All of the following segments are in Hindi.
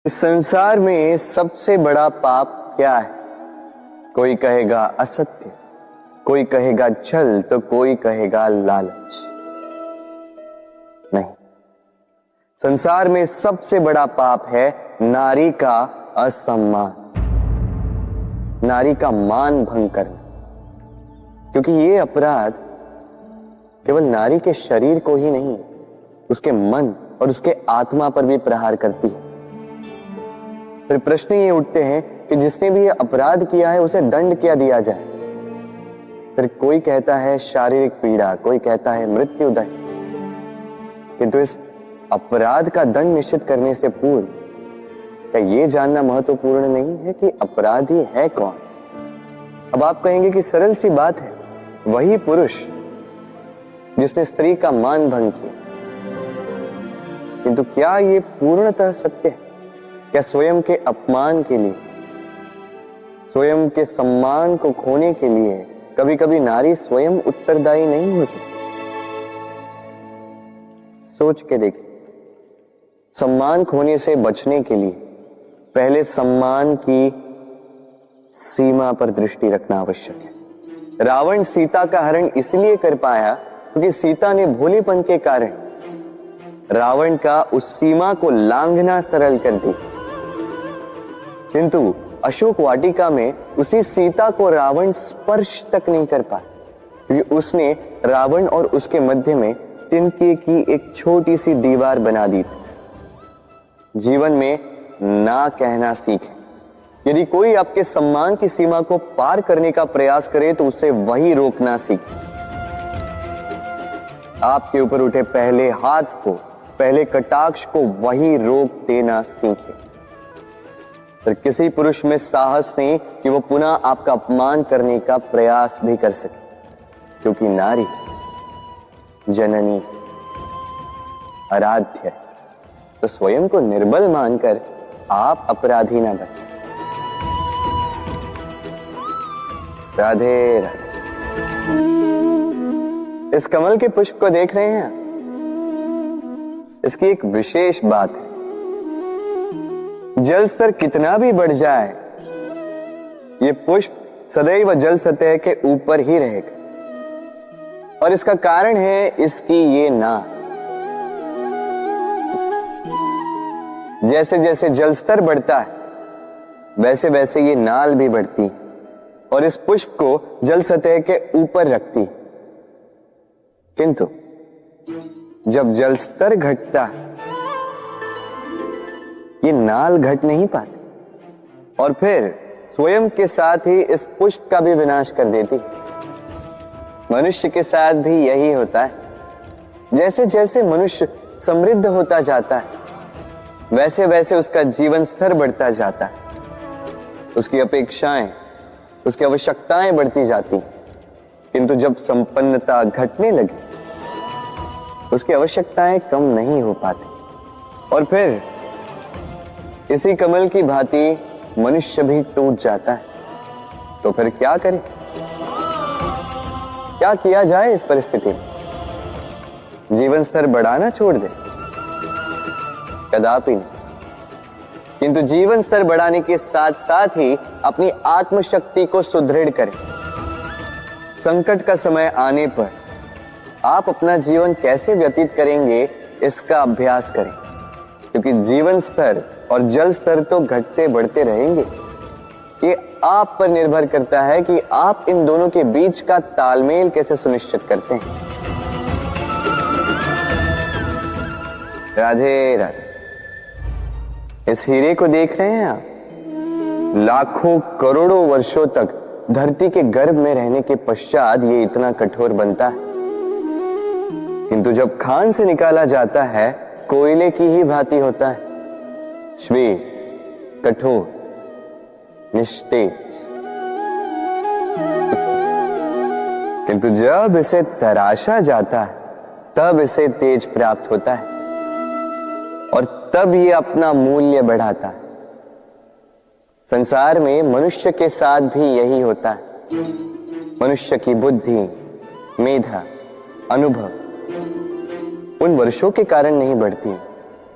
इस संसार में सबसे बड़ा पाप क्या है? कोई कहेगा असत्य, कोई कहेगा छल, तो कोई कहेगा लालच। नहीं, संसार में सबसे बड़ा पाप है नारी का असम्मान, नारी का मान भंग करना। क्योंकि ये अपराध केवल नारी के शरीर को ही नहीं, उसके मन और उसके आत्मा पर भी प्रहार करती है। फिर प्रश्न ये उठते हैं कि जिसने भी ये अपराध किया है उसे दंड क्या दिया जाए। फिर कोई कहता है शारीरिक पीड़ा, कोई कहता है मृत्यु दंड। किंतु इस अपराध का दंड निश्चित करने से पूर्व क्या ये जानना महत्वपूर्ण नहीं है कि अपराधी है कौन? अब आप कहेंगे कि सरल सी बात है, वही पुरुष जिसने स्त्री का मान भंग किया। किंतु क्या ये पूर्णतः सत्य है? क्या स्वयं के अपमान के लिए, स्वयं के सम्मान को खोने के लिए कभी कभी नारी स्वयं उत्तरदायी नहीं हो सकती? सोच के देखिए, सम्मान खोने से बचने के लिए पहले सम्मान की सीमा पर दृष्टि रखना आवश्यक है। रावण सीता का हरण इसलिए कर पाया क्योंकि सीता ने भोलेपन के कारण रावण का उस सीमा को लांघना सरल कर दी। किंतु अशोक वाटिका में उसी सीता को रावण स्पर्श तक नहीं कर पाया क्योंकि उसने रावण और उसके मध्य में तिनके की एक छोटी सी दीवार बना दी थी। जीवन में ना कहना सीखें। यदि कोई आपके सम्मान की सीमा को पार करने का प्रयास करे तो उसे वही रोकना सीखें। आपके ऊपर उठे पहले हाथ को, पहले कटाक्ष को वही रोक देना सीखें। फिर किसी पुरुष में साहस नहीं कि वो पुनः आपका अपमान करने का प्रयास भी कर सके, क्योंकि नारी जननी आराध्य है। तो स्वयं को निर्बल मानकर आप अपराधी ना बने। राधे राधे। इस कमल के पुष्प को देख रहे हैं? इसकी एक विशेष बात है, जल स्तर कितना भी बढ़ जाए ये पुष्प सदैव जल सतह के ऊपर ही रहेगा। और इसका कारण है इसकी ये नाल। जैसे जैसे जल स्तर बढ़ता है वैसे वैसे ये नाल भी बढ़ती और इस पुष्प को जल सतह के ऊपर रखती। किंतु जब जल स्तर घटता है ये नाल घट नहीं पाती और फिर स्वयं के साथ ही इस पुष्प का भी विनाश कर देती। मनुष्य के साथ भी यही होता है। जैसे जैसे मनुष्य समृद्ध होता जाता है वैसे वैसे उसका जीवन स्तर बढ़ता जाता है, उसकी अपेक्षाएं, उसकी आवश्यकताएं बढ़ती जाती। किंतु जब संपन्नता घटने लगी उसकी आवश्यकताएं कम नहीं हो पाती और फिर इसी कमल की भांति मनुष्य भी टूट जाता है। तो फिर क्या करें? क्या किया जाए इस परिस्थिति में? जीवन स्तर बढ़ाना छोड़ दे? कदापि नहीं। किंतु जीवन स्तर बढ़ाने के साथ साथ ही अपनी आत्मशक्ति को सुदृढ़ करें। संकट का समय आने पर आप अपना जीवन कैसे व्यतीत करेंगे इसका अभ्यास करें, क्योंकि जीवन स्तर और जल स्तर तो घटते बढ़ते रहेंगे। ये आप पर निर्भर करता है कि आप इन दोनों के बीच का तालमेल कैसे सुनिश्चित करते हैं। राधे राधे। इस हीरे को देख रहे हैं आप? लाखों करोड़ों वर्षों तक धरती के गर्भ में रहने के पश्चात ये इतना कठोर बनता है, किंतु जब खान से निकाला जाता है कोयले की ही भांति होता है, श्वेत, कठोर, निस्तेज। किंतु जब इसे तराशा जाता है तब इसे तेज प्राप्त होता है और तब ये अपना मूल्य बढ़ाता है। संसार में मनुष्य के साथ भी यही होता है। मनुष्य की बुद्धि, मेधा, अनुभव उन वर्षों के कारण नहीं बढ़ती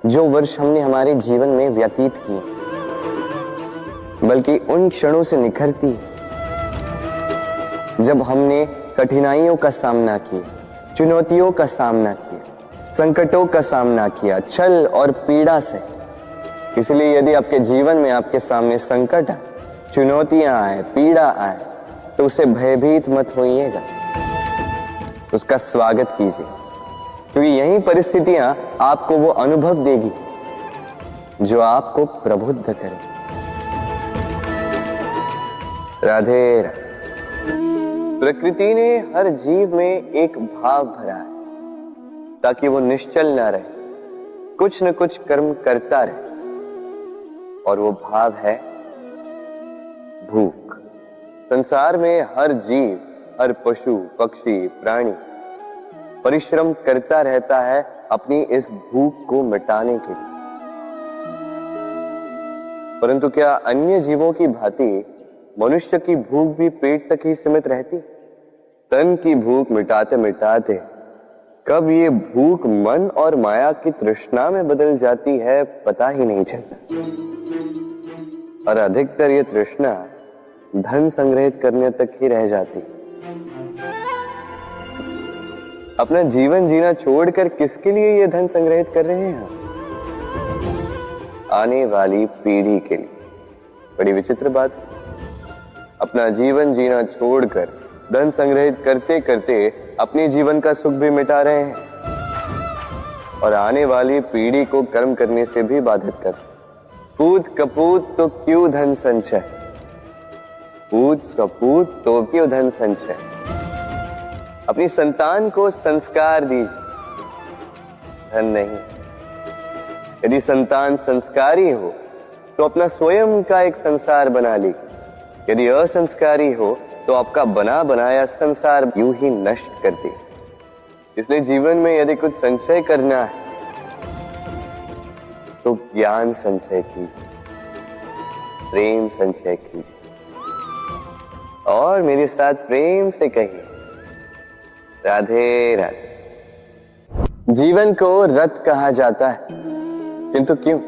जो वर्ष हमने हमारे जीवन में व्यतीत किए, बल्कि उन क्षणों से निखरती है जब हमने कठिनाइयों का सामना किया, चुनौतियों का सामना किया, संकटों का सामना किया, छल और पीड़ा से। इसलिए यदि आपके जीवन में आपके सामने संकट आए, चुनौतियां आए, पीड़ा आए, तो उसे भयभीत मत होइएगा, उसका स्वागत कीजिए, क्योंकि यही परिस्थितियां आपको वो अनुभव देगी जो आपको प्रबुद्ध करे। राधे राधे। प्रकृति ने हर जीव में एक भाव भरा है ताकि वो निश्चल ना रहे, कुछ न कुछ कर्म करता रहे, और वो भाव है भूख। संसार में हर जीव, हर पशु, पक्षी, प्राणी परिश्रम करता रहता है अपनी इस भूख को मिटाने के लिए। परंतु क्या अन्य जीवों की भांति मनुष्य की भूख भी पेट तक ही सीमित रहती? तन की भूख मिटाते मिटाते कब ये भूख मन और माया की तृष्णा में बदल जाती है पता ही नहीं चलता। और अधिकतर ये तृष्णा धन संग्रहित करने तक ही रह जाती। अपना जीवन जीना छोड़कर किसके लिए ये धन संग्रहित कर रहे हैं? आने वाली पीढ़ी के लिए। बड़ी विचित्र बात। अपना जीवन जीना छोड़कर धन संग्रहित करते करते अपने जीवन का सुख भी मिटा रहे हैं और आने वाली पीढ़ी को कर्म करने से भी बाधित कर। पूत कपूत तो क्यों धन संचय, पूत सपूत तो क्यों धन संचय। अपनी संतान को संस्कार दीजिए, धन नहीं। यदि संतान संस्कारी हो तो अपना स्वयं का एक संसार बना ली। यदि असंस्कारी हो तो आपका बना बनाया संसार यूं ही नष्ट कर दे। इसलिए जीवन में यदि कुछ संचय करना है तो ज्ञान संचय कीजिए, प्रेम संचय कीजिए, और मेरे साथ प्रेम से कहिए राधे राधे। जीवन को रथ कहा जाता है, किंतु क्यों?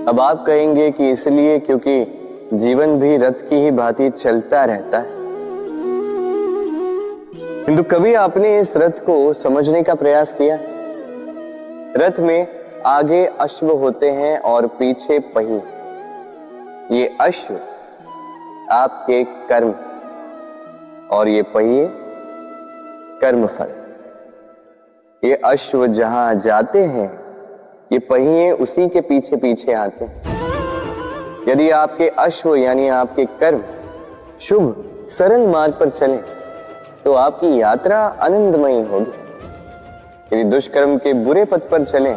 अब आप कहेंगे कि इसलिए क्योंकि जीवन भी रथ की ही भांति चलता रहता है। किंतु कभी आपने इस रथ को समझने का प्रयास किया? रथ में आगे अश्व होते हैं और पीछे पहिए। ये अश्व आपके कर्म और ये पहिए कर्मफल। ये अश्व जहां जाते हैं, ये पहिए उसी के पीछे पीछे आते हैं। यदि आपके अश्व यानी आपके कर्म शुभ सरल मार्ग पर चले तो आपकी यात्रा आनंदमयी होगी। यदि दुष्कर्म के बुरे पथ पर चलें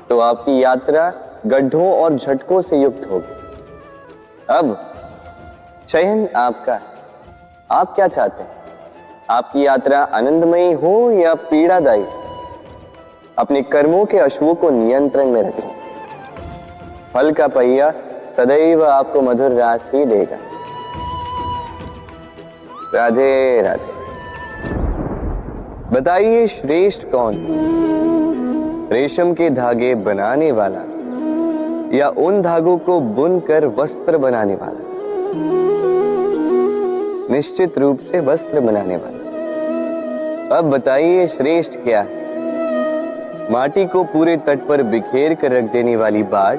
तो आपकी यात्रा गड्ढों और झटकों से युक्त होगी। अब चयन आपका है, आप क्या चाहते हैं? आपकी यात्रा आनंदमयी हो या पीड़ादायी? अपने कर्मों के अश्वों को नियंत्रण में रखें। फल का पहिया सदैव आपको मधुर रास ही देगा। राधे राधे। बताइए श्रेष्ठ कौन? रेशम के धागे बनाने वाला या उन धागों को बुनकर वस्त्र बनाने वाला? निश्चित रूप से वस्त्र बनाने वाला। अब बताइए श्रेष्ठ क्या है? माटी को पूरे तट पर बिखेर कर रख देने वाली बाढ़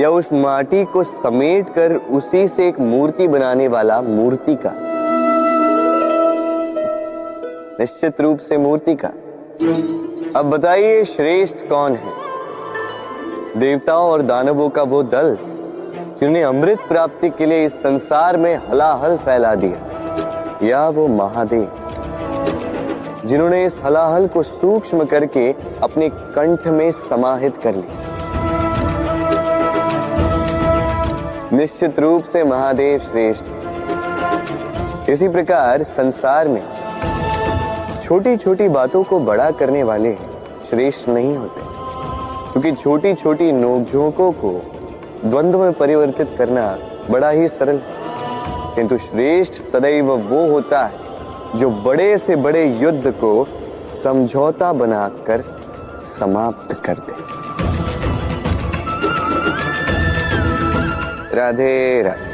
या उस माटी को समेट कर उसी से एक मूर्ति बनाने वाला मूर्ति का? निश्चित रूप से मूर्ति का। अब बताइए श्रेष्ठ कौन है? देवताओं और दानवों का वो दल जिन्होंने अमृत प्राप्ति के लिए इस संसार में हलाहल फैला दिया, या वो महादेव जिन्होंने इस हलाहल को सूक्ष्म करके अपने कंठ में समाहित कर लिया? निश्चित रूप से महादेव श्रेष्ठ। इसी प्रकार संसार में छोटी छोटी बातों को बड़ा करने वाले श्रेष्ठ नहीं होते, क्योंकि छोटी छोटी नोकझोंकों को द्वंद्व में परिवर्तित करना बड़ा ही सरल है। किंतु श्रेष्ठ सदैव वो होता है जो बड़े से बड़े युद्ध को समझौता बनाकर समाप्त कर दे। राधे राधे।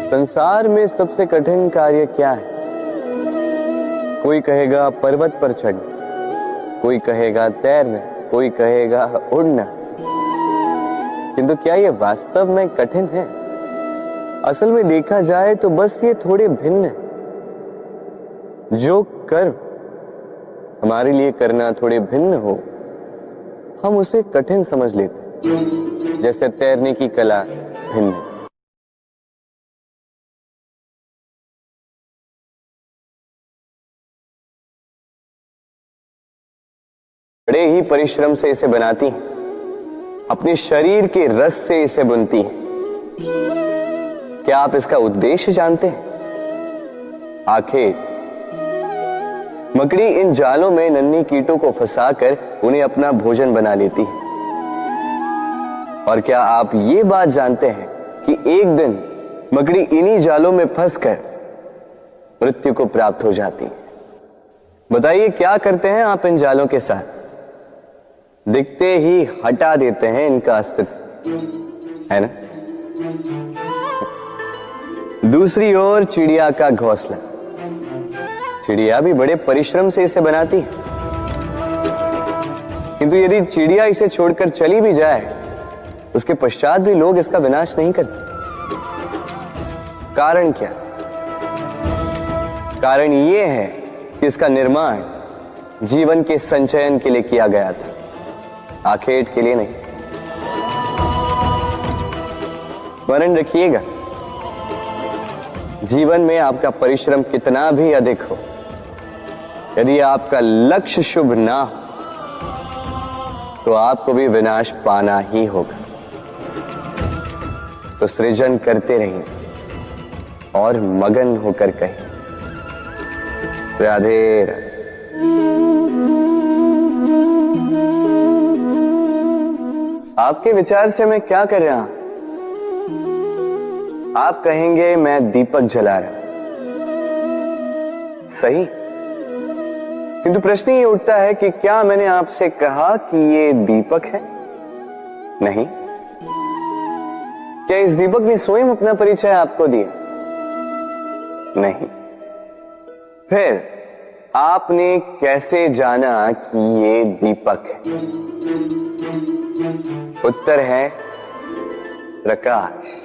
संसार में सबसे कठिन कार्य क्या है? कोई कहेगा पर्वत पर चढ़ना, कोई कहेगा तैरना, कोई कहेगा उड़ना। किंतु क्या ये वास्तव में कठिन है? असल में देखा जाए तो बस ये थोड़े भिन्न है। जो कर्म हमारे लिए करना थोड़े भिन्न हो, हम उसे कठिन समझ लेते। जैसे तैरने की कला भिन्न है। बड़े ही परिश्रम से इसे बनाती हैं, अपने शरीर के रस से इसे बुनती हैं। क्या आप इसका उद्देश्य जानते हैं? आखिर मकड़ी इन जालों में नन्ही कीटों को फंसाकर उन्हें अपना भोजन बना लेती है। और क्या आप ये बात जानते हैं कि एक दिन मकड़ी इन्हीं जालों में फंसकर मृत्यु को प्राप्त हो जाती है? बताइए क्या करते हैं आप इन जालों के साथ? दिखते ही हटा देते हैं इनका अस्तित्व, है ना? दूसरी ओर चिड़िया का घोंसला। चिड़िया भी बड़े परिश्रम से इसे बनाती है, किंतु यदि चिड़िया इसे छोड़कर चली भी जाए, उसके पश्चात भी लोग इसका विनाश नहीं करते। कारण क्या? कारण यह है कि इसका निर्माण जीवन के संचयन के लिए किया गया था, आखेट के लिए नहीं। स्मरण रखिएगा, जीवन में आपका परिश्रम कितना भी अधिक हो, यदि आपका लक्ष्य शुभ ना हो तो आपको भी विनाश पाना ही होगा। तो सृजन करते रहिए और मगन होकर कहिए राधे राधे। आपके विचार से मैं क्या कर रहा हूं? आप कहेंगे मैं दीपक जला रहा हूं। सही, किंतु प्रश्न ये उठता है कि क्या मैंने आपसे कहा कि ये दीपक है? नहीं। क्या इस दीपक ने स्वयं अपना परिचय आपको दिया? नहीं। फिर आपने कैसे जाना कि ये दीपक है? उत्तर है प्रकाश,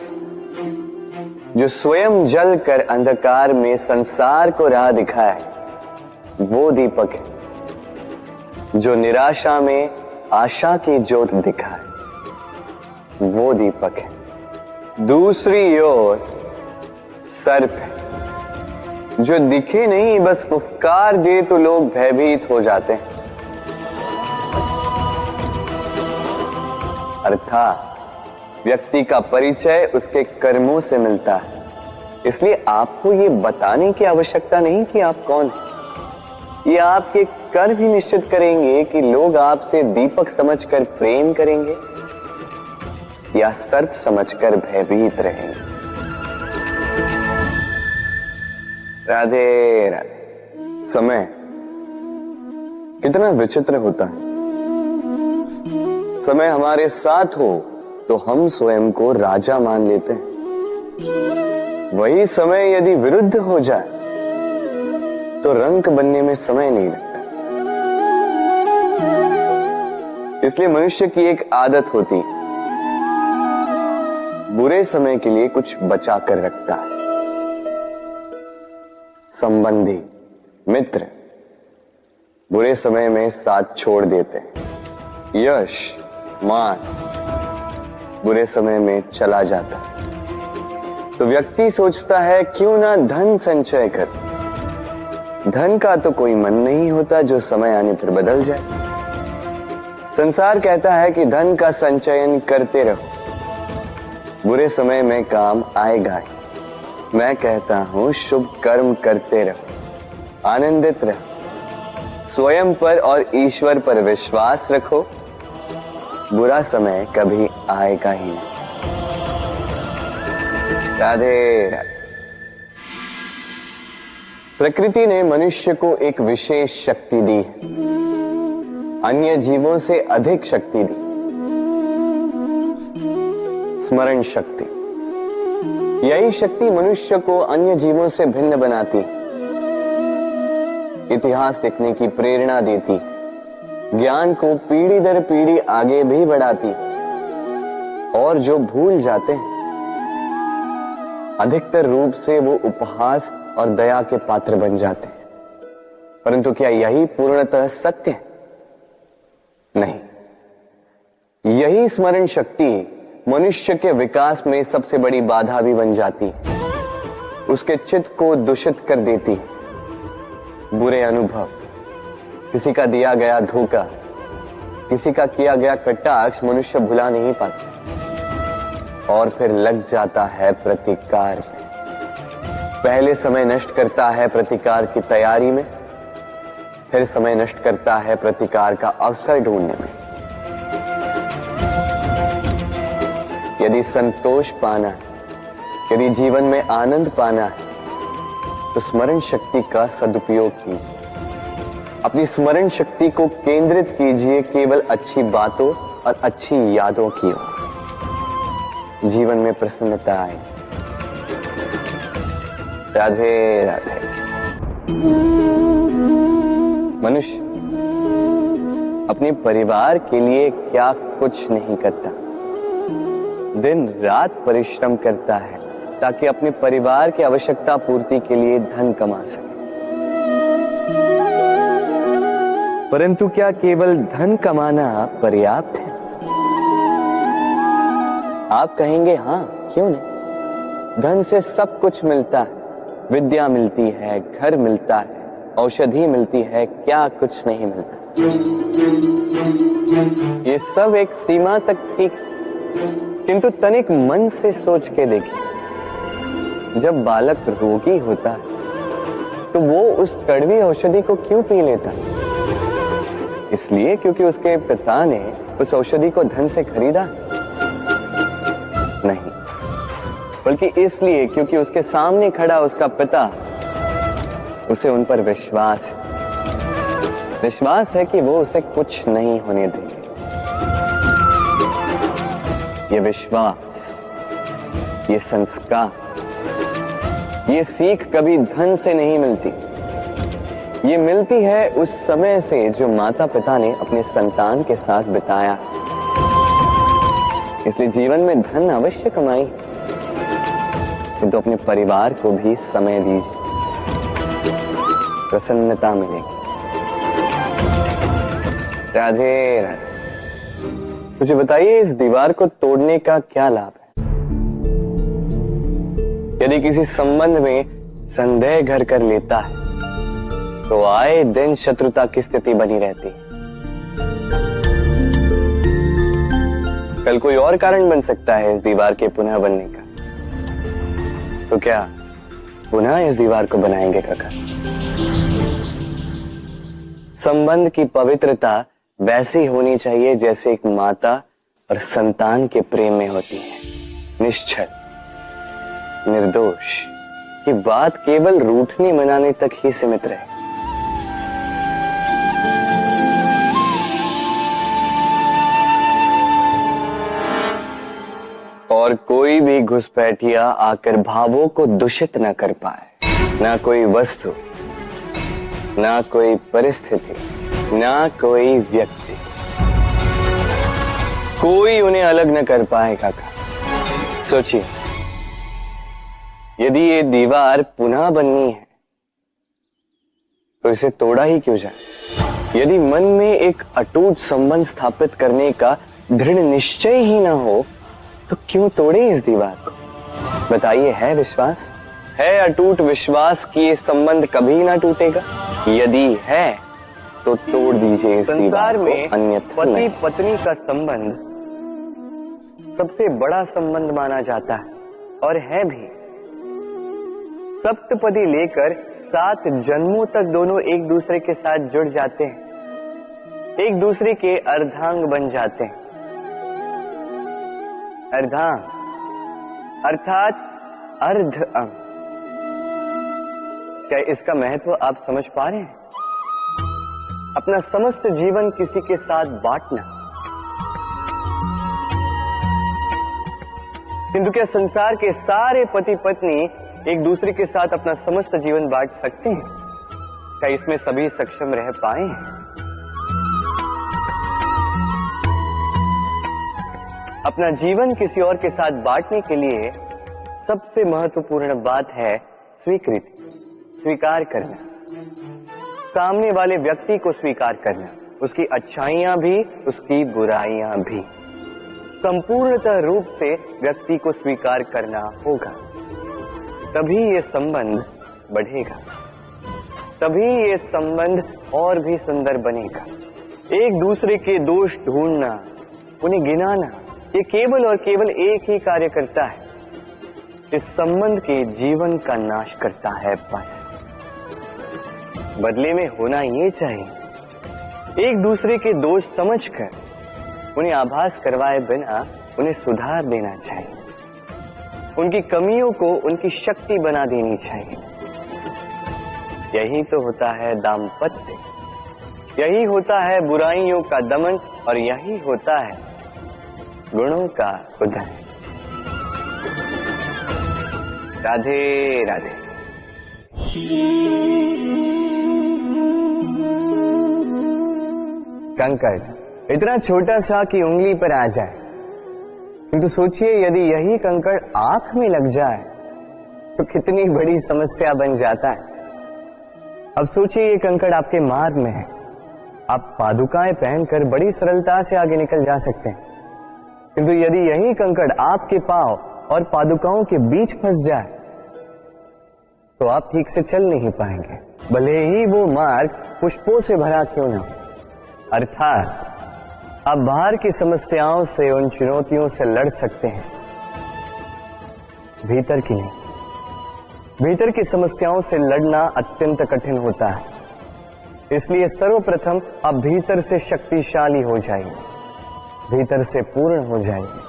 जो स्वयं जलकर अंधकार में संसार को राह दिखाए, वो दीपक है। जो निराशा में आशा की ज्योत दिखाए, वो दीपक है। दूसरी ओर सर्प है, जो दिखे नहीं, बस फुफकार दे तो लोग भयभीत हो जाते हैं। अर्थात व्यक्ति का परिचय उसके कर्मों से मिलता है। इसलिए आपको ये बताने की आवश्यकता नहीं कि आप कौन हैं। ये आपके कर्म ही निश्चित करेंगे कि लोग आपसे दीपक समझकर प्रेम करेंगे या सर्प समझकर भयभीत रहेंगे। राधे राधे। समय कितना विचित्र होता है। समय हमारे साथ हो तो हम स्वयं को राजा मान लेते हैं। वही समय यदि विरुद्ध हो जाए तो रंक बनने में समय नहीं लगता। इसलिए मनुष्य की एक आदत होती है, बुरे समय के लिए कुछ बचा कर रखता है। संबंधी, मित्र बुरे समय में साथ छोड़ देते हैं। यश, मान बुरे समय में चला जाता है। तो व्यक्ति सोचता है क्यों ना धन संचय कर। धन का तो कोई मन नहीं होता जो समय आने पर बदल जाए। संसार कहता है कि धन का संचयन करते रहो, बुरे समय में काम आएगा ही। मैं कहता हूं शुभ कर्म करते रहो, आनंदित रहो, स्वयं पर और ईश्वर पर विश्वास रखो, बुरा समय कभी आएगा ही नहीं। राधे राधे। प्रकृति ने मनुष्य को एक विशेष शक्ति दी है, अन्य जीवों से अधिक शक्ति दी, स्मरण शक्ति। यही शक्ति मनुष्य को अन्य जीवों से भिन्न बनाती, इतिहास लिखने की प्रेरणा देती, ज्ञान को पीढ़ी दर पीढ़ी आगे भी बढ़ाती। और जो भूल जाते हैं, अधिकतर रूप से वो उपहास और दया के पात्र बन जाते हैं। परंतु क्या यही पूर्णतः सत्य है? नहीं। यही स्मरण शक्ति मनुष्य के विकास में सबसे बड़ी बाधा भी बन जाती, उसके चित्त को दूषित कर देती। बुरे अनुभव, किसी का दिया गया धोखा, किसी का किया गया कटाक्ष मनुष्य भुला नहीं पाता और फिर लग जाता है प्रतिकार में। पहले समय नष्ट करता है प्रतिकार की तैयारी में, फिर समय नष्ट करता है प्रतिकार का अवसर ढूंढने में। यदि संतोष पाना है, यदि जीवन में आनंद पाना है, तो स्मरण शक्ति का सदुपयोग कीजिए। अपनी स्मरण शक्ति को केंद्रित कीजिए केवल अच्छी बातों और अच्छी यादों की ओर। जीवन में प्रसन्नता आए। राधे राधे। मनुष्य अपने परिवार के लिए क्या कुछ नहीं करता, दिन रात परिश्रम करता है ताकि अपने परिवार की आवश्यकता पूर्ति के लिए धन कमा सके। परंतु क्या केवल धन कमाना पर्याप्त है? आप कहेंगे हां, क्यों नहीं। धन से सब कुछ मिलता है, विद्या मिलती है, घर मिलता है, औषधि मिलती है, क्या कुछ नहीं मिलता। ये सब एक सीमा तक ठीक है, किंतु तनिक मन से सोच के देखिए, जब बालक रोगी होता है तो वो उस कड़वी औषधि को क्यों पी लेता है? इसलिए क्योंकि उसके पिता ने उस औषधि को धन से खरीदा? नहीं, बल्कि इसलिए क्योंकि उसके सामने खड़ा उसका पिता, उसे उन पर विश्वास है। विश्वास है कि वो उसे कुछ नहीं होने देंगे। ये विश्वास, ये संस्कार, ये सीख कभी धन से नहीं मिलती। ये मिलती है उस समय से जो माता पिता ने अपने संतान के साथ बिताया। इसलिए जीवन में धन अवश्य कमाई, किंतु अपने परिवार को भी समय दीजिए, प्रसन्नता मिलेगी। राधे राधे। मुझे बताइए, इस दीवार को तोड़ने का क्या लाभ है? यदि किसी संबंध में संदेह घर कर लेता है तो आए दिन शत्रुता की स्थिति बनी रहती है। कल कोई और कारण बन सकता है इस दीवार के पुनः बनने का। तो क्या पुनः इस दीवार को बनाएंगे काका? संबंध की पवित्रता वैसी होनी चाहिए जैसे एक माता और संतान के प्रेम में होती है, निश्चल, निर्दोष। कि बात केवल रूठने मनाने तक ही सीमित रहे। और कोई भी घुसपैठिया आकर भावों को दूषित न कर पाए। ना कोई वस्तु, ना कोई परिस्थिति, ना कोई व्यक्ति, कोई उन्हें अलग न कर पाए काका। सोचिए, यदि ये दीवार पुनः बननी है तो इसे तोड़ा ही क्यों जाए? यदि मन में एक अटूट संबंध स्थापित करने का दृढ़ निश्चय ही ना हो तो क्यों तोड़े इस दीवार को? बताइए, है विश्वास? है अटूट विश्वास कि ये संबंध कभी ना टूटेगा? यदि है तो तोड़ दीजिए इस दीवार को, अन्यथा पति पत्नी का संबंध सबसे बड़ा संबंध माना जाता है और है भी। सप्तपदी लेकर 7 जन्मों तक दोनों एक दूसरे के साथ जुड़ जाते हैं, एक दूसरे के अर्धांग बन जाते हैं। अर्धांग अर्थात अर्ध अंग। क्या इसका महत्व आप समझ पा रहे हैं? अपना समस्त जीवन किसी के साथ बांटना। किंतु क्या संसार के सारे पति पत्नी एक दूसरे के साथ अपना समस्त जीवन बांट सकते हैं? क्या इसमें सभी सक्षम रह पाए हैं? अपना जीवन किसी और के साथ बांटने के लिए सबसे महत्वपूर्ण बात है स्वीकृति, स्वीकार करना। सामने वाले व्यक्ति को स्वीकार करना, उसकी अच्छाइयां भी, उसकी बुराइयां भी। संपूर्णतः रूप से व्यक्ति को स्वीकार करना होगा, तभी ये संबंध बढ़ेगा, तभी ये संबंध और भी सुंदर बनेगा। एक दूसरे के दोष ढूंढना, उन्हें गिनाना, ये केवल और केवल एक ही कार्य करता है, इस संबंध के जीवन का नाश करता है। बस बदले में होना ये चाहिए, एक दूसरे के दोष समझकर उन्हें आभास करवाए बिना उन्हें सुधार देना चाहिए, उनकी कमियों को उनकी शक्ति बना देनी चाहिए। यही तो होता है दाम्पत्य, यही होता है बुराइयों का दमन, और यही होता है गुणों का उदय। राधे राधे। कंकड़ इतना छोटा सा कि उंगली पर आ जाए, किंतु सोचिए यदि यही कंकड़ आंख में लग जाए तो कितनी बड़ी समस्या बन जाता है। अब सोचिए ये कंकड़ आपके मार्ग में है, आप पादुकाएं पहनकर बड़ी सरलता से आगे निकल जा सकते हैं, किंतु यदि यही कंकड़ आपके पांव और पादुकाओं के बीच फंस जाए तो आप ठीक से चल नहीं पाएंगे, भले ही वो मार्ग पुष्पों से भरा क्यों ना हो। अर्थात आप बाहर की समस्याओं से, उन चुनौतियों से लड़ सकते हैं, भीतर की नहीं। भीतर की समस्याओं से लड़ना अत्यंत कठिन होता है, इसलिए सर्वप्रथम आप भीतर से शक्तिशाली हो जाइए, भीतर से पूर्ण हो जाइए,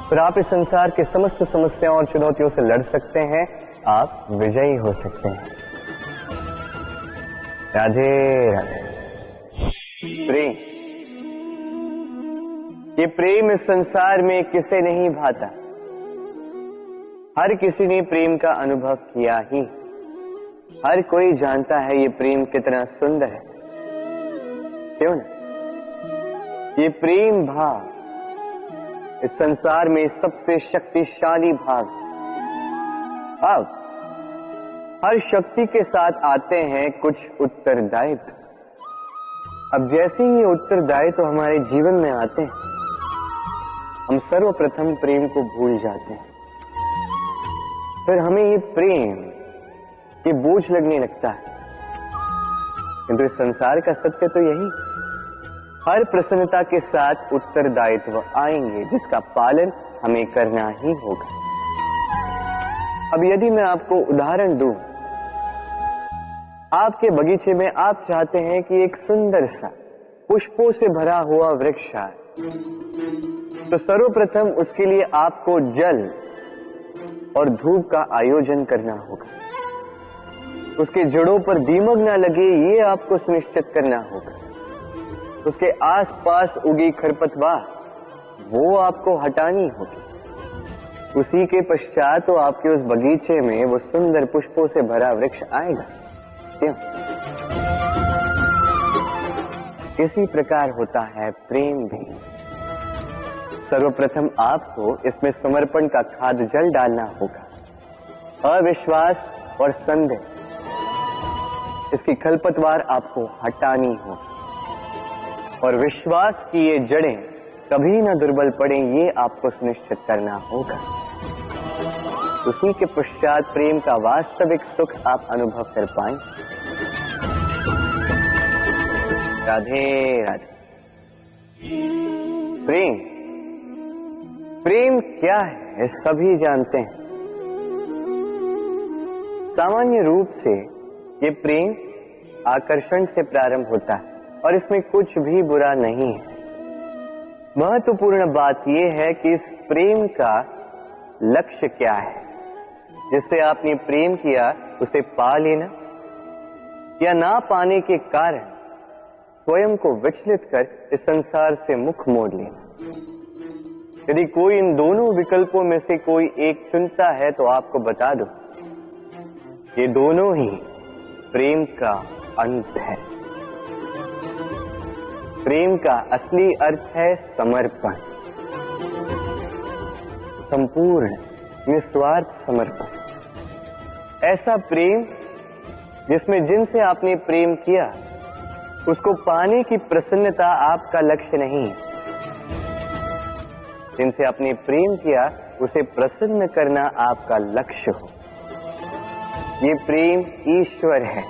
फिर आप इस संसार के समस्त समस्याओं और चुनौतियों से लड़ सकते हैं, आप विजयी हो सकते हैं। राधे राधे। प्रेम, ये प्रेम इस संसार में किसे नहीं भाता, हर किसी ने प्रेम का अनुभव किया ही, हर कोई जानता है ये प्रेम कितना सुंदर है, क्यों ना? ये प्रेम भाव इस संसार में सबसे शक्तिशाली भाव। अब हर शक्ति के साथ आते हैं कुछ उत्तरदायित्व। अब जैसे ही ये उत्तरदायित्व तो हमारे जीवन में आते हैं, हम सर्वप्रथम प्रेम को भूल जाते हैं, फिर हमें ये प्रेम, ये बोझ लगने लगता है। किंतु इस संसार का सत्य तो यही, हर प्रसन्नता के साथ उत्तरदायित्व आएंगे जिसका पालन हमें करना ही होगा। अब यदि मैं आपको उदाहरण दूं, आपके बगीचे में आप चाहते हैं कि एक सुंदर सा पुष्पों से भरा हुआ वृक्ष आए, तो सर्वप्रथम उसके लिए आपको जल और धूप का आयोजन करना होगा, उसके जड़ों पर दीमक ना लगे ये आपको सुनिश्चित करना होगा, उसके आसपास उगी खरपतवार वो आपको हटानी होगी, उसी के पश्चात तो आपके उस बगीचे में वो सुंदर पुष्पों से भरा वृक्ष आएगा। क्यों? इसी प्रकार होता है प्रेम भी। सर्वप्रथम आपको इसमें समर्पण का खाद जल डालना होगा, अविश्वास और संदेह, इसकी खरपतवार आपको हटानी होगी, और विश्वास की ये जड़ें कभी न दुर्बल पड़े ये आपको सुनिश्चित करना होगा। उसी के पश्चात प्रेम का वास्तविक सुख आप अनुभव कर पाएंगे। राधे राधे। प्रेम, प्रेम क्या है सभी जानते हैं। सामान्य रूप से ये प्रेम आकर्षण से प्रारंभ होता है और इसमें कुछ भी बुरा नहीं है। महत्वपूर्ण बात यह है कि इस प्रेम का लक्ष्य क्या है, जिससे आपने प्रेम किया उसे पा लेना या ना पाने के कारण स्वयं को विचलित कर इस संसार से मुख मोड़ लेना। यदि कोई इन दोनों विकल्पों में से कोई एक चुनता है तो आपको बता दो, ये दोनों ही प्रेम का अंत है। प्रेम का असली अर्थ है समर्पण, संपूर्ण निस्वार्थ समर्पण। ऐसा प्रेम जिसमें जिनसे आपने प्रेम किया उसको पाने की प्रसन्नता आपका लक्ष्य नहीं है। जिनसे आपने प्रेम किया उसे प्रसन्न करना आपका लक्ष्य हो। ये प्रेम ईश्वर है,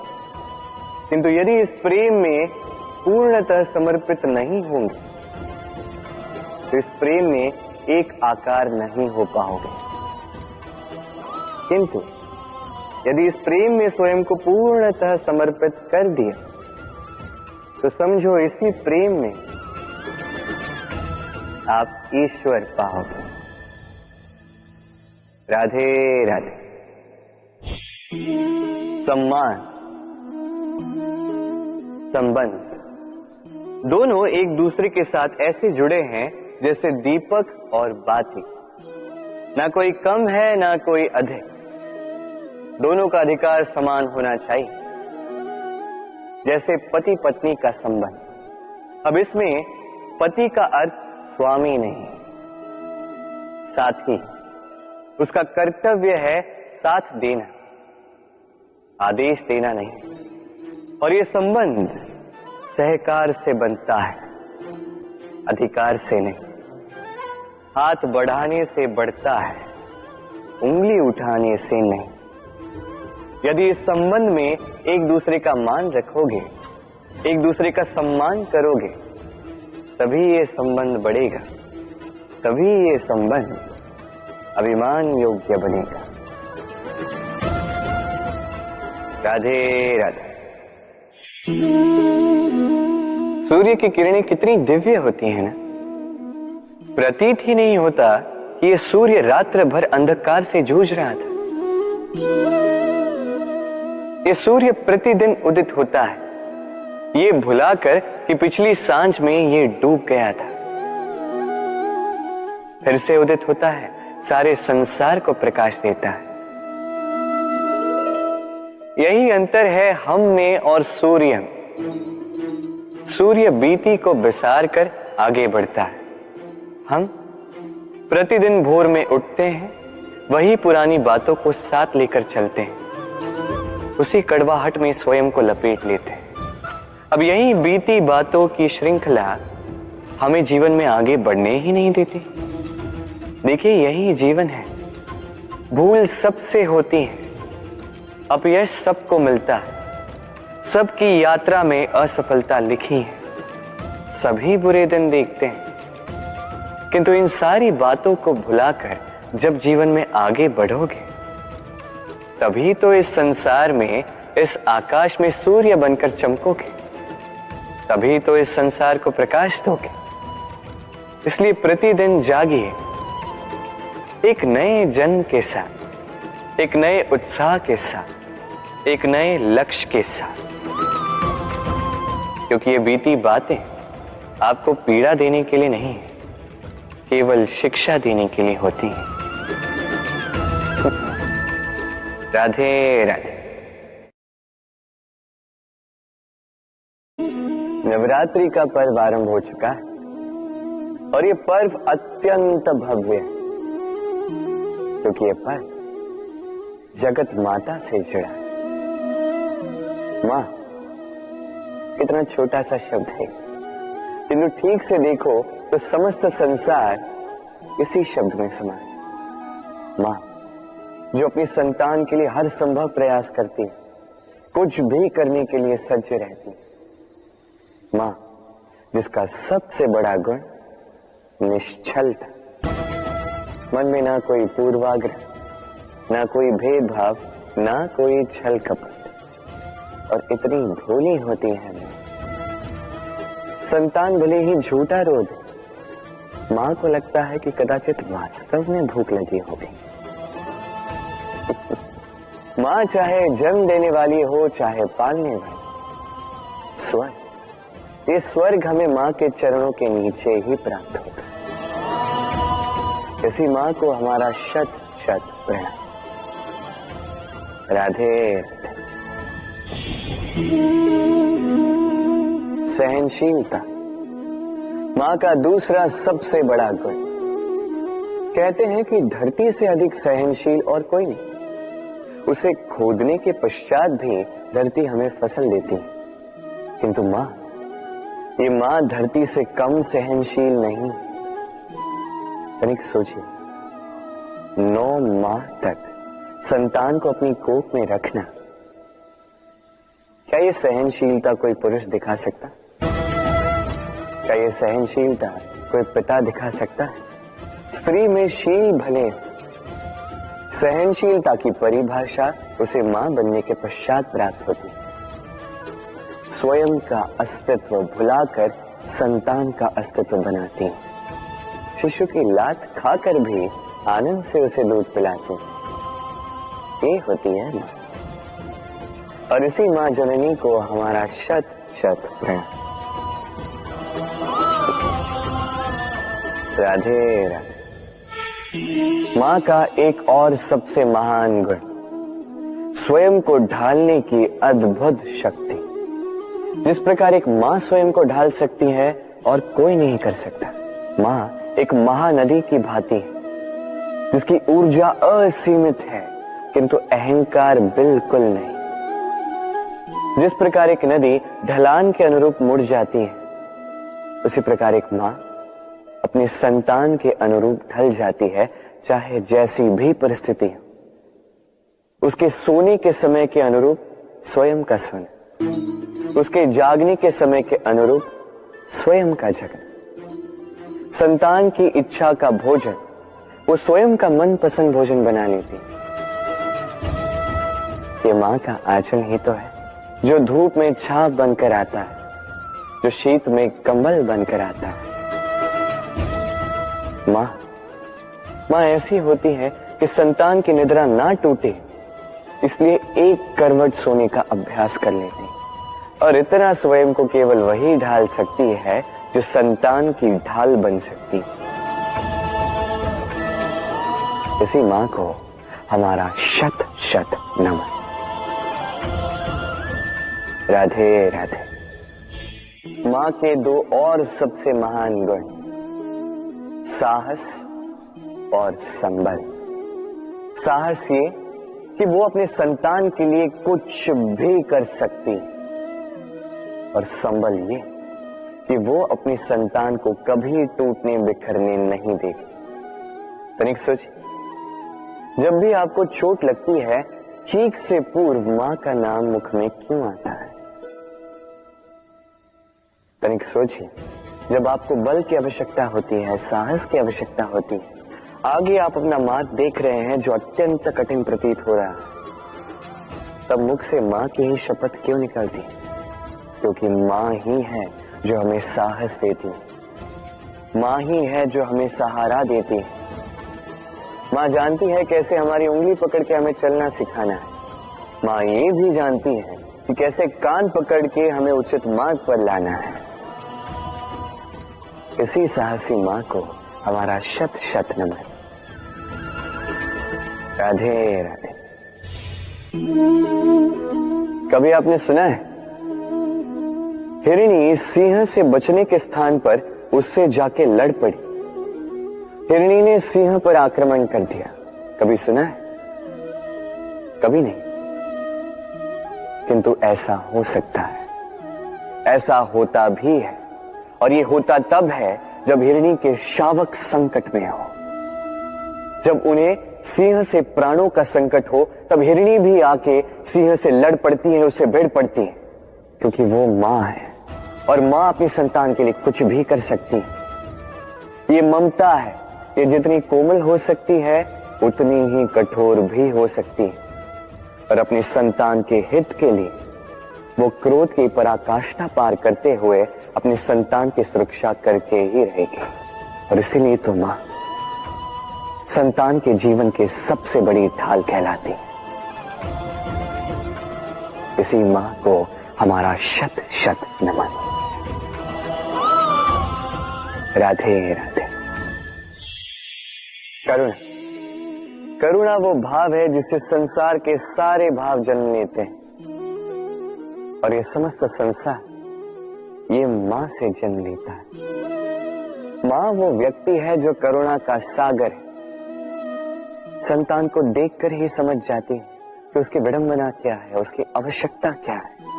किंतु यदि इस प्रेम में पूर्णतः समर्पित नहीं होंगे तो इस प्रेम में एक आकार नहीं हो पाओगे। किंतु यदि इस प्रेम में स्वयं को पूर्णतः समर्पित कर दिया तो समझो इसी प्रेम में आप ईश्वर पाओगे। राधे राधे। सम्मान, संबंध दोनों एक दूसरे के साथ ऐसे जुड़े हैं जैसे दीपक और बाती। ना कोई कम है ना कोई अधिक, दोनों का अधिकार समान होना चाहिए। जैसे पति पत्नी का संबंध। अब इसमें पति का अर्थ स्वामी नहीं, साथी। उसका कर्तव्य है साथ देना, आदेश देना नहीं। और ये संबंध सहकार से बनता है, अधिकार से नहीं। हाथ बढ़ाने से बढ़ता है, उंगली उठाने से नहीं। यदि इस संबंध में एक दूसरे का मान रखोगे, एक दूसरे का सम्मान करोगे, तभी ये संबंध बढ़ेगा, तभी ये संबंध अभिमान योग्य बनेगा। राधे राधे। सूर्य की किरणें कितनी दिव्य होती हैं ना। प्रतीत ही नहीं होता कि ये सूर्य रात्र भर अंधकार से जूझ रहा था। ये सूर्य प्रतिदिन उदित होता है, ये भुलाकर कि पिछली सांझ में ये डूब गया था। फिर से उदित होता है, सारे संसार को प्रकाश देता है। यही अंतर है हम में और सूर्य में। सूर्य बीती को बिसार कर आगे बढ़ता है, हम प्रतिदिन भोर में उठते हैं, वही पुरानी बातों को साथ लेकर चलते हैं, उसी कड़वाहट में स्वयं को लपेट लेते हैं। अब यही बीती बातों की श्रृंखला हमें जीवन में आगे बढ़ने ही नहीं देती। देखिए, यही जीवन है। भूल सबसे होती है, अपयश सबको मिलता है, सबकी यात्रा में असफलता लिखी है, सभी बुरे दिन देखते हैं। किंतु इन सारी बातों को भुलाकर जब जीवन में आगे बढ़ोगे, तभी तो इस संसार में, इस आकाश में सूर्य बनकर चमकोगे, तभी तो इस संसार को प्रकाश दोगे। इसलिए प्रतिदिन जागिए, एक नए जन्म के साथ, एक नए उत्साह के साथ, एक नए लक्ष्य के साथ। क्योंकि ये बीती बातें आपको पीड़ा देने के लिए नहीं, केवल शिक्षा देने के लिए होती हैं। राधे राधे। नवरात्रि का पर्व आरंभ हो चुका है और ये पर्व अत्यंत भव्य है, क्योंकि ये पर्व जगत माता से जुड़ा है। मां कितना छोटा सा शब्द है, किंतु ठीक से देखो तो समस्त संसार इसी शब्द में समा है। मां जो अपनी संतान के लिए हर संभव प्रयास करती है, कुछ भी करने के लिए सज्ज रहती है। मां जिसका सबसे बड़ा गुण निश्चलता, मन में ना कोई पूर्वाग्रह, ना कोई भेदभाव, ना कोई छल कपट, और इतनी भोली होती है मां। संतान भले ही झूठा रो दे, मां को लगता है कि कदाचित वास्तव में भूख लगी होगी। मां चाहे जन्म देने वाली हो चाहे पालने वाली, स्वयं ये स्वर्ग हमें माँ के चरणों के नीचे ही प्राप्त होता है। इसी माँ को हमारा शत शत प्रणाम। राधे राधे। सहनशीलता माँ का दूसरा सबसे बड़ा गुण। कहते हैं कि धरती से अधिक सहनशील और कोई नहीं। उसे खोदने के पश्चात भी धरती हमें फसल देती है, किंतु माँ, ये माँ धरती से कम सहनशील नहीं। तनिक सोचिए, 9 माह तक संतान को अपनी कोख में रखना, क्या ये सहनशीलता कोई पुरुष दिखा सकता? क्या ये सहनशीलता कोई पिता दिखा सकता है? स्त्री में शील भले, सहनशीलता की परिभाषा उसे मां बनने के पश्चात प्राप्त होती है। स्वयं का अस्तित्व भुलाकर संतान का अस्तित्व बनाती है। शिशु की लात खाकर भी आनंद से उसे दूध पिलाती है। ये होती है मां। और इसी मां जननी को हमारा शत शत प्रणाम। राधे राधे। मां का एक और सबसे महान गुण, स्वयं को ढालने की अद्भुत शक्ति। जिस प्रकार एक मां स्वयं को ढाल सकती है और कोई नहीं कर सकता। मां एक महानदी की भांति है, जिसकी ऊर्जा असीमित है किंतु अहंकार बिल्कुल नहीं। जिस प्रकार एक नदी ढलान के अनुरूप मुड़ जाती है, उसी प्रकार एक मां अपने संतान के अनुरूप ढल जाती है, चाहे जैसी भी परिस्थिति हो। उसके सोने के समय के अनुरूप स्वयं का सोना, उसके जागने के समय के अनुरूप स्वयं का जगना। संतान की इच्छा का भोजन वो स्वयं का मनपसंद भोजन बना लेती। ये मां का आंचल ही तो है, जो धूप में छाप बनकर आता है, जो शीत में कंबल बनकर आता है। मां ऐसी होती है कि संतान की निद्रा ना टूटे, इसलिए एक करवट सोने का अभ्यास कर लेती, और इतना स्वयं को केवल वही ढाल सकती है जो संतान की ढाल बन सकती। इसी मां को हमारा शत शत नमन। राधे राधे। मां के 2 और सबसे महान गुण, साहस और संबल। साहस ये कि वो अपने संतान के लिए कुछ भी कर सकती, और संबल ये कि वो अपनी संतान को कभी टूटने बिखरने नहीं देगी। तनिक सोचिए, जब भी आपको चोट लगती है, चीख से पूर्व मां का नाम मुख में क्यों आता है? तनिक सोचिए, जब आपको बल की आवश्यकता होती है, साहस की आवश्यकता होती है, आगे आप अपना मार्ग देख रहे हैं जो अत्यंत कठिन प्रतीत हो रहा है, तब मुख से मां की ही शपथ क्यों निकलती? क्योंकि मां ही है जो हमें साहस देती है, मां ही है जो हमें सहारा देती है। मां जानती है कैसे हमारी उंगली पकड़ के हमें चलना सिखाना है। मां ये भी जानती है कि कैसे कान पकड़ के हमें उचित मार्ग पर लाना है। इसी साहसी मां को हमारा शत शत नमन। राधे राधे। कभी आपने सुना है, हिरणी सिंह से बचने के स्थान पर उससे जाके लड़ पड़ी। हिरणी ने सिंह पर आक्रमण कर दिया। कभी सुना है? कभी नहीं। किंतु ऐसा हो सकता है, ऐसा होता भी है, और ये होता तब है जब हिरणी के शावक संकट में हो। जब उन्हें सिंह से प्राणों का संकट हो, तब हिरणी भी आके सिंह से लड़ पड़ती है, उससे भिड़ पड़ती है, क्योंकि वो मां है और मां अपनी संतान के लिए कुछ भी कर सकती है। ये ममता है, ये जितनी कोमल हो सकती है उतनी ही कठोर भी हो सकती है, और अपनी संतान के हित के लिए वो क्रोध की पराकाष्ठा पार करते हुए अपनी संतान की सुरक्षा करके ही रहेगी। और इसीलिए तो मां संतान के जीवन की सबसे बड़ी ढाल कहलाती। इसी मां को हमारा शत शत नमन। राधे राधे। करुणा, करुणा वो भाव है जिससे संसार के सारे भाव जन्म लेते हैं, और ये समस्त संसार ये मां से जन्म लेता है। मां वो व्यक्ति है जो करुणा का सागर है। संतान को देखकर ही समझ जाती है कि उसकी विडंबना क्या है, उसकी आवश्यकता क्या है।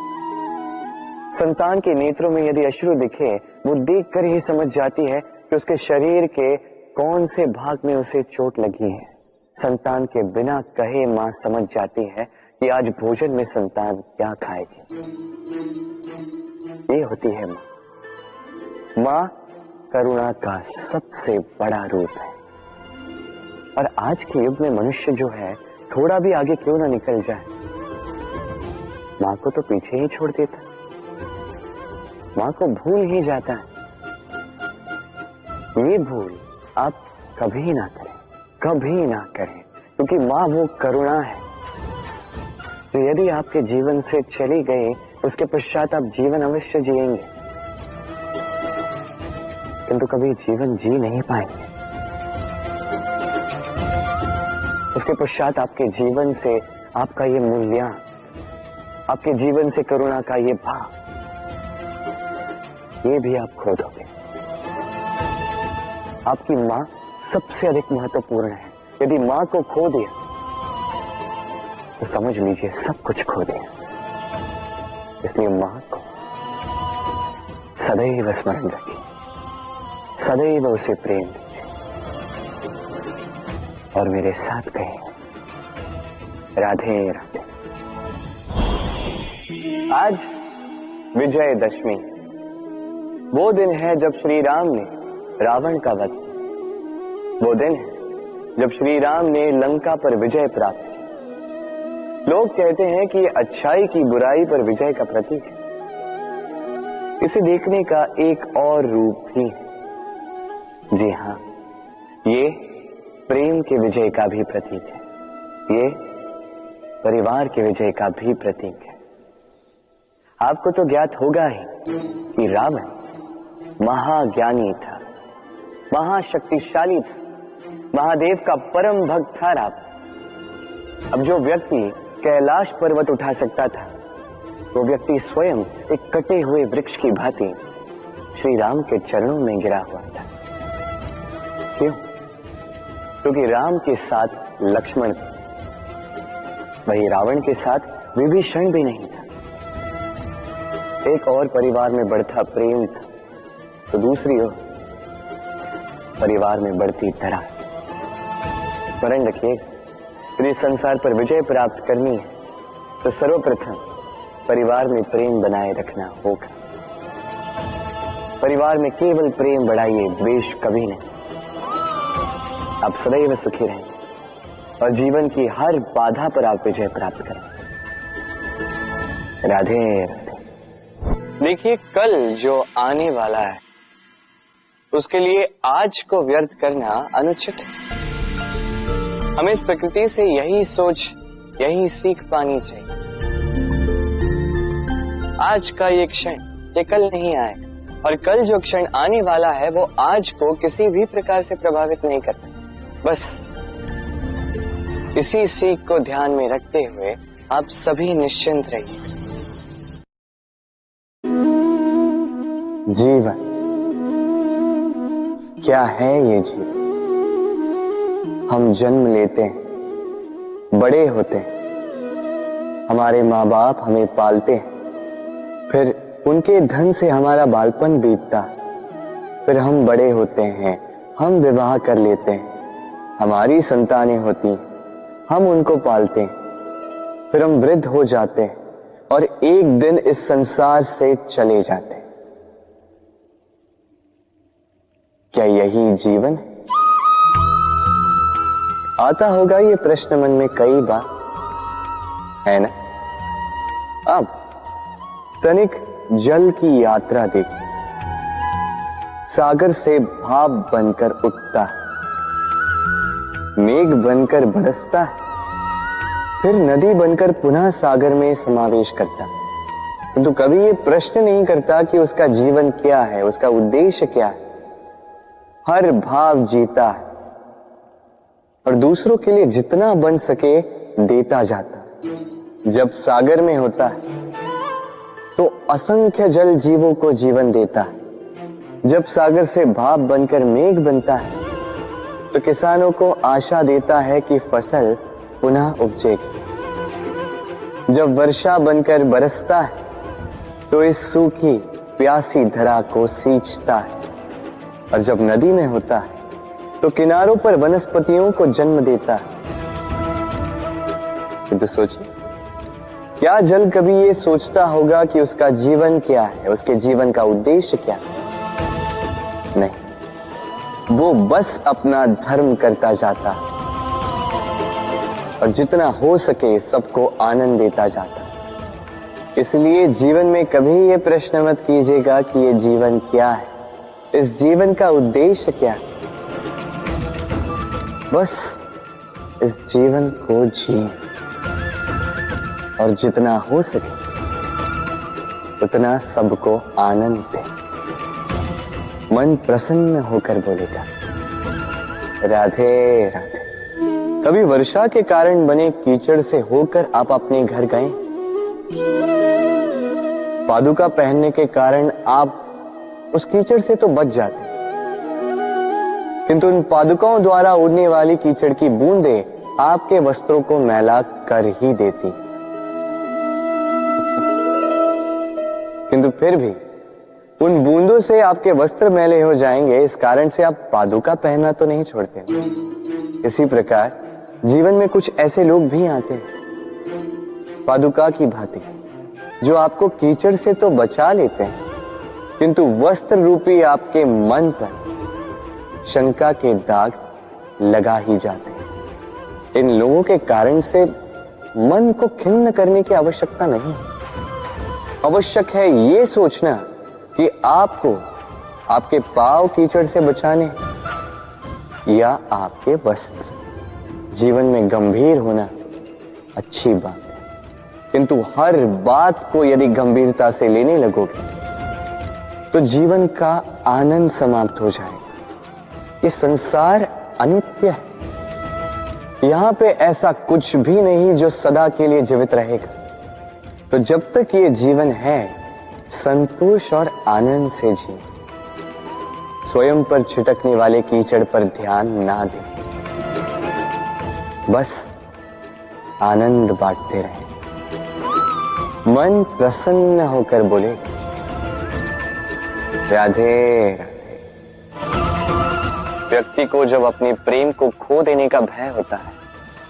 संतान के नेत्रों में यदि अश्रु दिखे, वो देखकर ही समझ जाती है कि उसके शरीर के कौन से भाग में उसे चोट लगी है। संतान के बिना कहे मां समझ जाती है कि आज भोजन में संतान क्या खाएगी। ये होती है मां। मां करुणा का सबसे बड़ा रूप है। और आज के युग में मनुष्य जो है, थोड़ा भी आगे क्यों ना निकल जाए, मां को तो पीछे ही छोड़ देता, मां को भूल ही जाता है। ये भूल आप कभी ना करें, कभी ना करें, क्योंकि मां वो करुणा है जो यदि आपके जीवन से चली गई, उसके पश्चात आप जीवन अवश्य जिएंगे, किंतु कभी जीवन जी नहीं पाएंगे। उसके पश्चात आपके जीवन से आपका ये मूल्यांकन, आपके जीवन से करुणा का ये भाव, ये भी आप खो दोगे। आपकी मां सबसे अधिक महत्वपूर्ण है। यदि मां को खो दिया तो समझ लीजिए सब कुछ खो दिया। इसलिए मां को सदैव स्मरण रखिए, सदैव उसे प्रेम दीजिए, और मेरे साथ कहें राधे राधे। आज विजयदशमी, वो दिन है जब श्री राम ने रावण का वध किया। वो दिन है जब श्री राम ने लंका पर विजय प्राप्त की। लोग कहते हैं कि ये अच्छाई की बुराई पर विजय का प्रतीक है। इसे देखने का एक और रूप भी है। जी हां, ये प्रेम के विजय का भी प्रतीक है। ये परिवार के विजय का भी प्रतीक है। आपको तो ज्ञात होगा ही कि रावण महाज्ञानी था, महाशक्तिशाली था, महादेव का परम भक्त था रावण। अब जो व्यक्ति कैलाश पर्वत उठा सकता था, वो व्यक्ति स्वयं एक कटे हुए वृक्ष की भांति श्री राम के चरणों में गिरा हुआ था। क्यों? क्योंकि राम के साथ लक्ष्मण था, वही रावण के साथ विभीषण भी नहीं था। एक और परिवार में बढ़ता प्रेम था, तो दूसरी ओर परिवार में बढ़ती दरार। स्मरण रखिए, यदि संसार पर विजय प्राप्त करनी है तो सर्वप्रथम परिवार में प्रेम बनाए रखना होगा। परिवार में केवल प्रेम बढ़ाइए, द्वेष कभी नहीं। आप सदैव सुखी रहेंगे और जीवन की हर बाधा पर आप विजय प्राप्त करें। राधे राधे। देखिए, कल जो आने वाला है उसके लिए आज को व्यर्थ करना अनुचित है। हमें इस प्रकृति से यही सोच, यही सीख पानी चाहिए। आज का ये क्षण ये कल नहीं आएगा, और कल जो क्षण आने वाला है वो आज को किसी भी प्रकार से प्रभावित नहीं करता। बस इसी सीख को ध्यान में रखते हुए आप सभी निश्चिंत रहिए। जीवन क्या है? ये जीवन हम जन्म लेते हैं, बड़े होते हैं, हमारे माँ बाप हमें पालते हैं, फिर उनके धन से हमारा बालपन बीतता, फिर हम बड़े होते हैं, हम विवाह कर लेते हैं, हमारी संतानें होती, हम उनको पालते हैं, फिर हम वृद्ध हो जाते हैं और एक दिन इस संसार से चले जाते हैं। क्या यही जीवन है? आता होगा ये प्रश्न मन में कई बार, है ना? अब तनिक जल की यात्रा देखिए। सागर से भाप बनकर उठता है, मेघ बनकर बरसता है, फिर नदी बनकर पुनः सागर में समावेश करता है। तो कभी ये प्रश्न नहीं करता कि उसका जीवन क्या है, उसका उद्देश्य क्या है। हर भाव जीता है और दूसरों के लिए जितना बन सके देता जाता। जब सागर में होता है तो असंख्य जल जीवों को जीवन देता है। जब सागर से भाप बनकर मेघ बनता है तो किसानों को आशा देता है कि फसल पुनः उपजेगी। जब वर्षा बनकर बरसता है तो इस सूखी प्यासी धरा को सींचता है। और जब नदी में होता है तो किनारों पर वनस्पतियों को जन्म देता है। तो सोचिए, क्या जल कभी ये सोचता होगा कि उसका जीवन क्या है, उसके जीवन का उद्देश्य क्या है? नहीं, वो बस अपना धर्म करता जाता है और जितना हो सके सबको आनंद देता जाता है। इसलिए जीवन में कभी ये प्रश्न मत कीजिएगा कि ये जीवन क्या है, इस जीवन का उद्देश्य क्या है। बस इस जीवन को जिए और जितना हो सके उतना सबको आनंद दे। मन प्रसन्न होकर बोलेगा राधे राधे। कभी वर्षा के कारण बने कीचड़ से होकर आप अपने घर गए? पादुका पहनने के कारण आप उस कीचड़ से तो बच जाते, किंतु उन पादुकाओं द्वारा उड़ने वाली कीचड़ की बूंदें आपके वस्त्रों को मैला कर ही देती। किंतु फिर भी उन बूंदों से आपके वस्त्र मैले हो जाएंगे, इस कारण से आप पादुका पहनना तो नहीं छोड़ते। इसी प्रकार जीवन में कुछ ऐसे लोग भी आते हैं पादुका की भांति, जो आपको कीचड़ से तो बचा लेते हैं, किंतु वस्त्र रूपी आपके मन पर शंका के दाग लगा ही जाते हैं। इन लोगों के कारण से मन को खिन्न करने की आवश्यकता नहीं है। आवश्यक है ये सोचना कि आपको आपके पांव कीचड़ से बचाने या आपके वस्त्र। जीवन में गंभीर होना अच्छी बात है, किंतु हर बात को यदि गंभीरता से लेने लगोगे तो जीवन का आनंद समाप्त हो जाएगा। ये संसार अनित्य है, यहां पे ऐसा कुछ भी नहीं जो सदा के लिए जीवित रहेगा। तो जब तक ये जीवन है, संतोष और आनंद से जिए। स्वयं पर छिटकने वाले कीचड़ पर ध्यान ना दें, बस आनंद बांटते रहें। मन प्रसन्न होकर बोले राधे राधे। व्यक्ति को जब अपने प्रेम को खो देने का भय होता है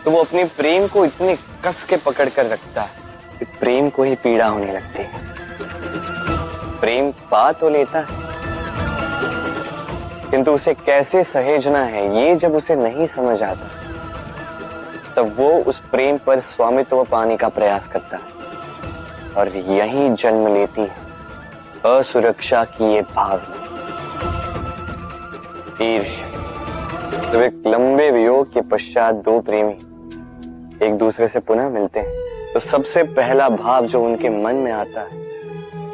तो वो अपने प्रेम को इतने कस के पकड़ कर रखता है कि प्रेम को ही पीड़ा होने लगती है। प्रेम पा तो लेता है, किंतु उसे कैसे सहेजना है ये जब उसे नहीं समझ आता, तब वो उस प्रेम पर स्वामित्व पाने का प्रयास करता है और यहीं जन्म लेती है असुरक्षा की ये भावना, ईर्ष्या। जब एक लंबे वियोग के पश्चात दो प्रेमी एक दूसरे से पुनः मिलते हैं तो सबसे पहला भाव जो उनके मन में आता है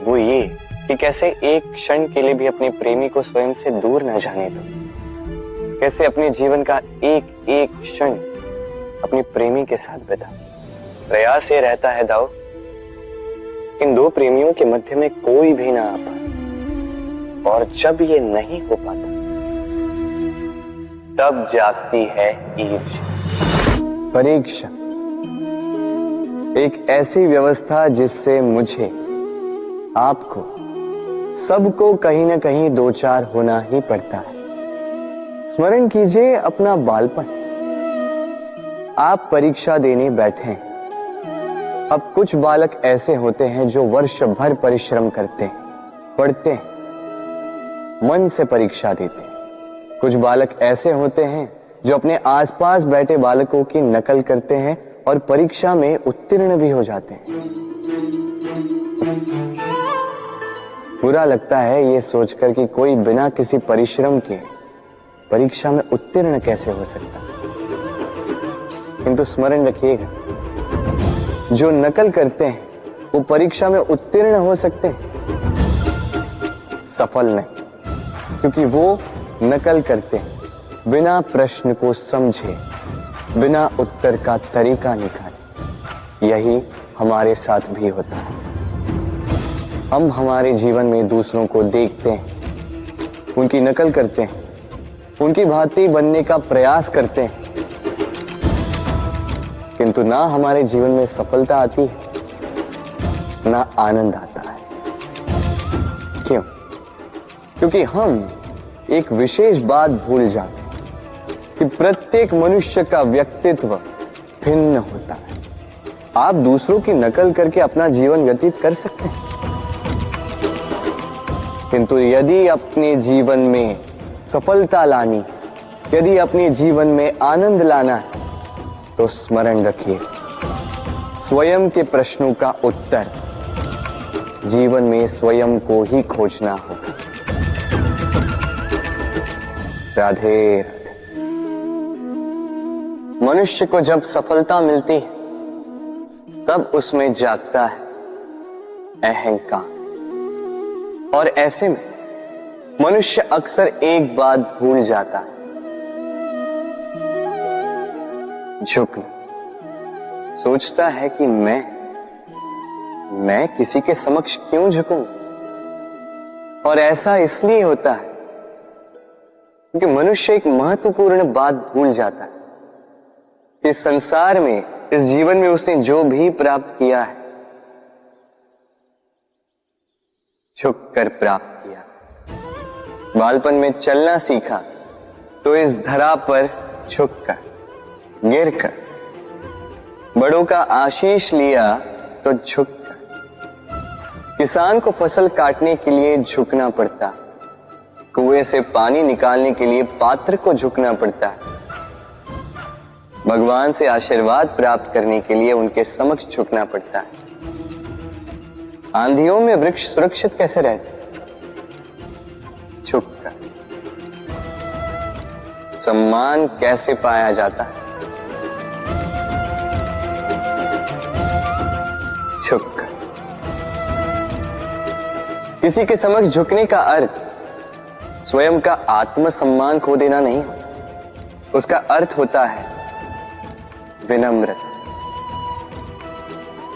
वो ये कि कैसे एक क्षण के लिए भी अपने प्रेमी को स्वयं से दूर न जाने दो, कैसे अपने जीवन का एक एक क्षण अपने प्रेमी के साथ बिता। प्रयास ये रहता है दाऊ, इन दो प्रेमियों के मध्य में कोई भी ना आ पाए, और जब ये नहीं हो पाता तब जागती है ईर्ष्या। परीक्षा एक ऐसी व्यवस्था जिससे मुझे, आपको, सबको कहीं ना कहीं दो चार होना ही पड़ता है। स्मरण कीजिए अपना बालपन। आप परीक्षा देने बैठे हैं। अब कुछ बालक ऐसे होते हैं जो वर्ष भर परिश्रम करते हैं, पढ़ते हैं, मन से परीक्षा देते हैं। कुछ बालक ऐसे होते हैं जो अपने आसपास बैठे बालकों की नकल करते हैं और परीक्षा में उत्तीर्ण भी हो जाते हैं। बुरा लगता है ये सोचकर कि कोई बिना किसी परिश्रम के परीक्षा में उत्तीर्ण कैसे हो सकता है। किंतु स्मरण रखिएगा, जो नकल करते हैं वो परीक्षा में उत्तीर्ण हो सकते हैं, सफल नहीं, क्योंकि वो नकल करते हैं, बिना प्रश्न को समझे, बिना उत्तर का तरीका निकाले। यही हमारे साथ भी होता है। हम हमारे जीवन में दूसरों को देखते हैं, उनकी नकल करते हैं, उनकी भांति बनने का प्रयास करते हैं, किंतु ना हमारे जीवन में सफलता आती है, ना आनंद आता है। क्यों? क्योंकि हम एक विशेष बात भूल जाते हैं कि प्रत्येक मनुष्य का व्यक्तित्व भिन्न होता है। आप दूसरों की नकल करके अपना जीवन व्यतीत कर सकते हैं, किंतु यदि अपने जीवन में सफलता लानी, यदि अपने जीवन में आनंद लाना है, तो स्मरण रखिए, स्वयं के प्रश्नों का उत्तर जीवन में स्वयं को ही खोजना होगा। राधे राधे। मनुष्य को जब सफलता मिलती है तब उसमें जागता है अहंकार, और ऐसे में मनुष्य अक्सर एक बात भूल जाता है, झुकना। सोचता है कि मैं किसी के समक्ष क्यों झुकूं? और ऐसा इसलिए होता है क्योंकि मनुष्य एक महत्वपूर्ण बात भूल जाता है। इस संसार में, इस जीवन में उसने जो भी प्राप्त किया है, झुककर प्राप्त किया। बालपन में चलना सीखा तो इस धरा पर झुककर, गिरकर। बड़ों का आशीष लिया तो झुककर। किसान को फसल काटने के लिए झुकना पड़ता, कुएं से पानी निकालने के लिए पात्र को झुकना पड़ता है। भगवान से आशीर्वाद प्राप्त करने के लिए उनके समक्ष झुकना पड़ता है। आंधियों में वृक्ष सुरक्षित कैसे रहते? झुककर। सम्मान कैसे पाया जाता है? झुककर। किसी के समक्ष झुकने का अर्थ स्वयं का आत्मसम्मान खो देना नहीं, उसका अर्थ होता है विनम्र।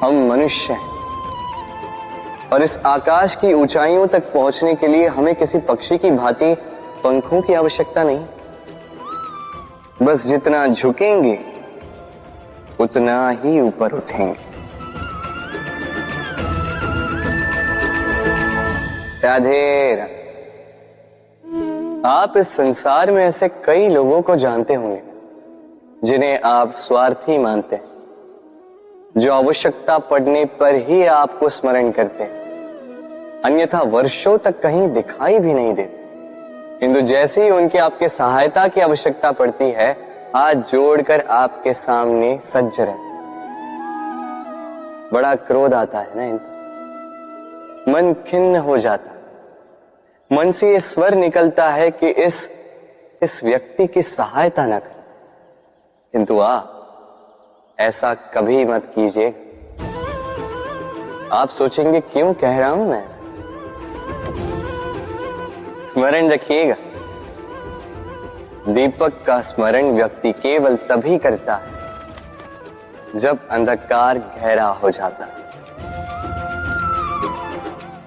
हम मनुष्य हैं और इस आकाश की ऊंचाइयों तक पहुंचने के लिए हमें किसी पक्षी की भांति पंखों की आवश्यकता नहीं। बस जितना झुकेंगे उतना ही ऊपर उठेंगे। राधे राधे। आप इस संसार में ऐसे कई लोगों को जानते होंगे जिन्हें आप स्वार्थी मानते हैं, जो आवश्यकता पड़ने पर ही आपको स्मरण करते हैं, अन्यथा वर्षों तक कहीं दिखाई भी नहीं देते। किंतु जैसे ही उनकी आपके सहायता की आवश्यकता पड़ती है, हाथ जोड़कर आपके सामने सज्ज रहते। बड़ा क्रोध आता है ना इनको, मन खिन्न हो जाता है। मन से ये स्वर निकलता है कि इस व्यक्ति की सहायता न करें, किंतु आप ऐसा कभी मत कीजिए। आप सोचेंगे क्यों कह रहा हूं मैं ऐसा? स्मरण रखिएगा, दीपक का स्मरण व्यक्ति केवल तभी करता है जब अंधकार गहरा हो जाता है।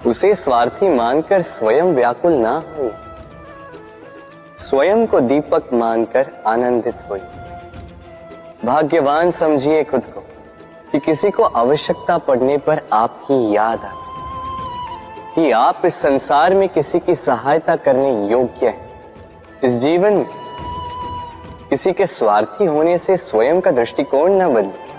उसे स्वार्थी मानकर स्वयं व्याकुल ना हो, स्वयं को दीपक मानकर आनंदित होइए। भाग्यवान समझिए खुद को कि किसी को आवश्यकता पड़ने पर आपकी याद आए कि आप इस संसार में किसी की सहायता करने योग्य हैं। इस जीवन में किसी के स्वार्थी होने से स्वयं का दृष्टिकोण न बदले।